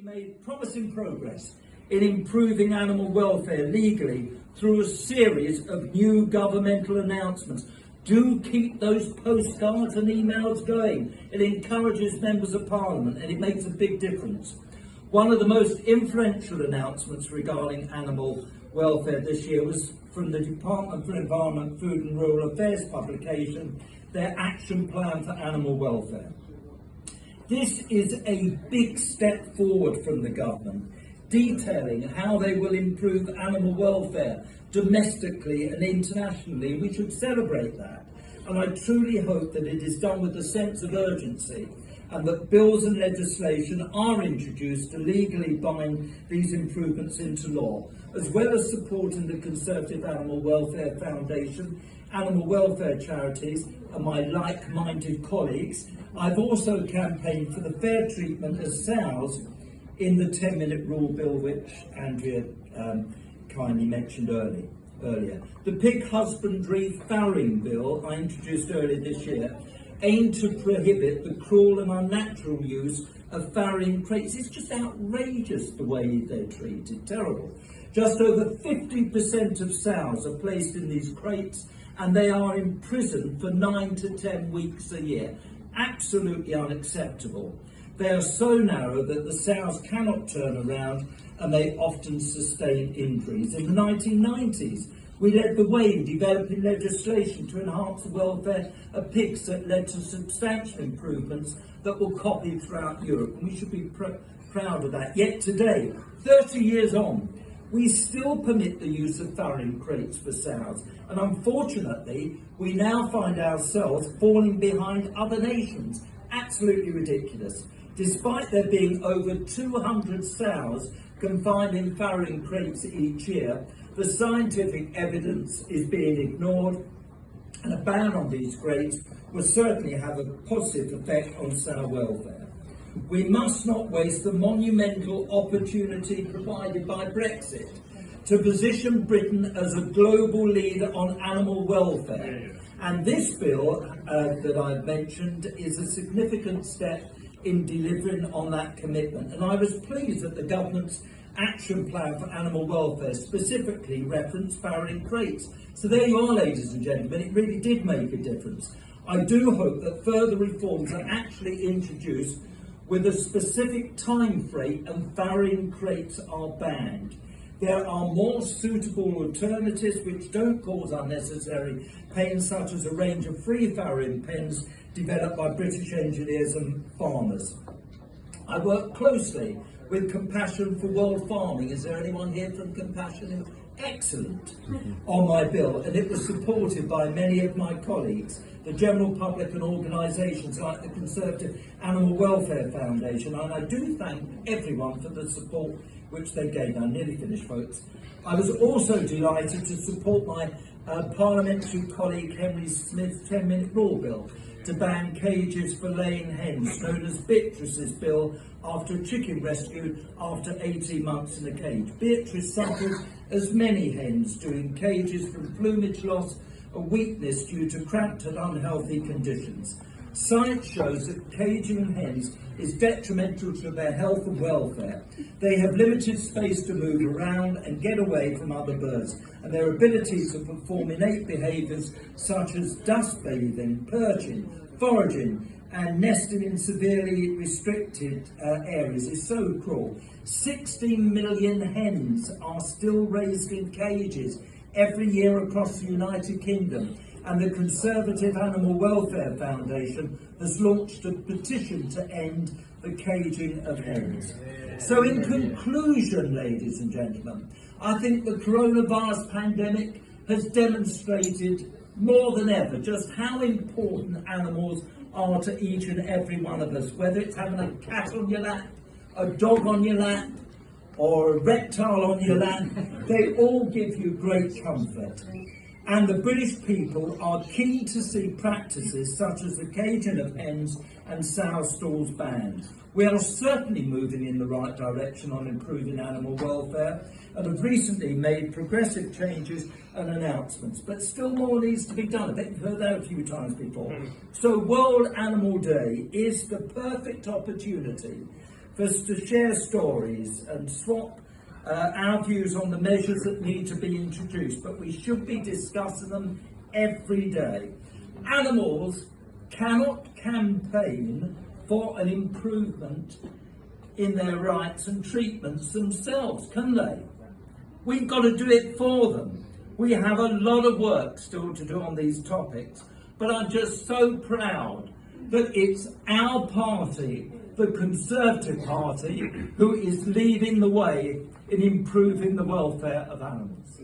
made promising progress in improving animal welfare legally through a series of new governmental announcements. Do keep those postcards and emails going. It encourages members of parliament and it makes a big difference. One of the most influential announcements regarding animal welfare this year was from the Department for Environment, Food and Rural Affairs publication, their action plan for animal welfare. This is a big step forward from the government, detailing how they will improve animal welfare domestically and internationally. We should celebrate that. And I truly hope that it is done with a sense of urgency and that bills and legislation are introduced to legally bind these improvements into law, as well as supporting the Conservative Animal Welfare Foundation, animal welfare charities and my like-minded colleagues. I've also campaigned for the fair treatment of sows in the 10-minute rule bill, which Andrea kindly mentioned earlier. The pig husbandry farrowing bill I introduced earlier this year aimed to prohibit the cruel and unnatural use of farrowing crates. It's just outrageous the way they're treated, terrible. Just over 50% of sows are placed in these crates and they are imprisoned for 9 to 10 weeks a year. Absolutely unacceptable. They are so narrow that the sows cannot turn around and they often sustain injuries. In the 1990s, we led the way in developing legislation to enhance the welfare of pigs that led to substantial improvements that were copied throughout Europe, and we should be proud of that. Yet today, 30 years on, we still permit the use of farrowing crates for sows, and unfortunately, we now find ourselves falling behind other nations. Absolutely ridiculous. Despite there being over 200 sows confined in farrowing crates each year, the scientific evidence is being ignored, and a ban on these crates will certainly have a positive effect on sow welfare. We must not waste the monumental opportunity provided by Brexit to position Britain as a global leader on animal welfare. And this bill that I've mentioned is a significant step in delivering on that commitment. And I was pleased that the government's action plan for animal welfare specifically referenced farrowing crates. So there you are, ladies and gentlemen, it really did make a difference. I do hope that further reforms are actually introduced with a specific time frame and farrowing crates are banned. There are more suitable alternatives which don't cause unnecessary pain, such as a range of free farrowing pens developed by British engineers and farmers. I work closely with Compassion for World Farming. Is there anyone here from Compassion? Excellent. On my bill, and it was supported by many of my colleagues, the general public and organisations like the Conservative Animal Welfare Foundation, and I do thank everyone for the support which they gave. I'm nearly finished, folks. I was also delighted to support my parliamentary colleague Henry Smith's 10-minute rule bill to ban cages for laying hens, known as Beatrice's bill, after a chicken rescue after 18 months in a cage. Beatrice suffered as many hens do in cages from plumage loss and weakness due to cramped and unhealthy conditions. Science shows that caging hens is detrimental to their health and welfare. They have limited space to move around and get away from other birds, and their ability to perform innate behaviours such as dust bathing, perching, foraging and nesting in severely restricted areas is so cruel. 16 million hens are still raised in cages every year across the United Kingdom, and the Conservative Animal Welfare Foundation has launched a petition to end the caging of hens. So in conclusion, ladies and gentlemen, I think the coronavirus pandemic has demonstrated more than ever just how important animals are to each and every one of us, whether it's having a cat on your lap, a dog on your lap, or a reptile on your lap. They all give you great comfort. And the British people are keen to see practices such as the caging of hens and sow stalls banned. We are certainly moving in the right direction on improving animal welfare and have recently made progressive changes and announcements, but still more needs to be done. I bet you've heard that a few times before. So World Animal Day is the perfect opportunity for us to share stories and swap our views on the measures that need to be introduced, but we should be discussing them every day. Animals cannot campaign for an improvement in their rights and treatments themselves, can they? We've got to do it for them. We have a lot of work still to do on these topics, but I'm just so proud that it's our party, the Conservative Party, who is leading the way in improving the welfare of animals.